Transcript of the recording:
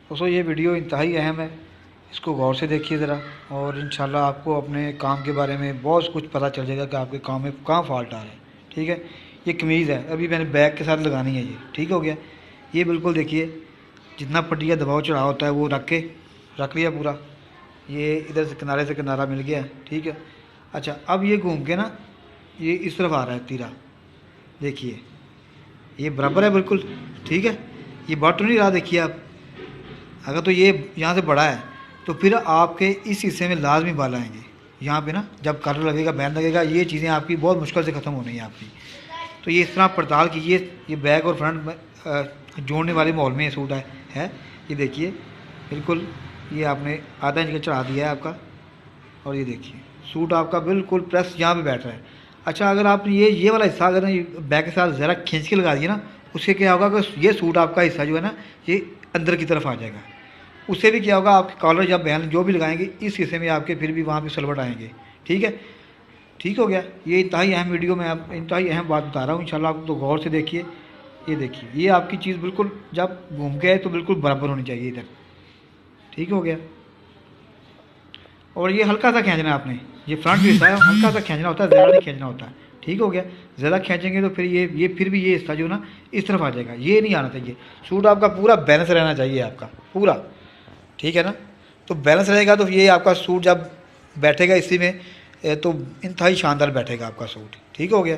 दोस्तों ये वीडियो इंतहाई अहम है, इसको गौर से देखिए ज़रा, और इंशाल्लाह आपको अपने काम के बारे में बहुत कुछ पता चल जाएगा कि आपके काम में कहाँ फॉल्ट आ रहा है। ठीक है, ये कमीज़ है, अभी मैंने बैग के साथ लगानी है ये। ठीक हो गया, ये बिल्कुल देखिए जितना पटिया दबाव चढ़ाव होता है वो रख लिया पूरा, ये इधर से किनारा मिल गया है। ठीक है, अच्छा अब ये घूम के ना ये इस तरफ आ रहा है तीरा, देखिए ये बराबर है बिल्कुल। ठीक है, ये बढ़ तो नहीं रहा, देखिए आप, अगर तो ये यहाँ से बड़ा है तो फिर आपके इस हिस्से में लाजमी बाल आएंगे। यहाँ पे ना जब कलर लगेगा, बैन लगेगा, ये चीज़ें आपकी बहुत मुश्किल से ख़त्म होनी है आपकी। तो ये इस तरह पड़ताल कीजिए। ये बैक और फ्रंट में जोड़ने वाले माहौल में ये सूट है। ये देखिए बिल्कुल, ये आपने आधा इंच का चढ़ा दिया है आपका, और ये देखिए सूट आपका बिल्कुल प्रेस यहाँ पे बैठ रहा है। अच्छा अगर आपने ये वाला हिस्सा अगर बैक के साथ ज़रा खींच के लगा दिए ना, उससे क्या होगा कि ये सूट आपका हिस्सा जो है ना ये अंदर की तरफ आ जाएगा। उससे भी क्या होगा, आपके कॉलर या बहन जो भी लगाएंगे इस हिस्से में आपके फिर भी वहाँ पे सलवट आएंगे। ठीक है, ठीक हो गया। ये इंतहाई अहम वीडियो में आप इंतहाई अहम बात बता रहा हूँ, इंशाल्लाह आप तो गौर से देखिए। ये देखिए ये आपकी चीज़ बिल्कुल जब घूम के आए तो बिल्कुल बराबर होनी चाहिए इधर। ठीक हो गया, और ये हल्का सा खींचना है आपने, ये फ्रंट हिस्सा है हल्का सा खींचना होता है, ज़्यादा नहीं खींचना होता। ठीक हो गया, ज़्यादा खींचेंगे तो फिर ये फिर भी ये हिस्सा जो ना इस तरफ आ जाएगा, ये नहीं आना चाहिए। सूट आपका पूरा बैलेंस रहना चाहिए आपका पूरा। ठीक है ना, तो बैलेंस रहेगा तो ये आपका सूट जब बैठेगा इसी में तो इंतहाई शानदार बैठेगा आपका सूट। ठीक हो गया।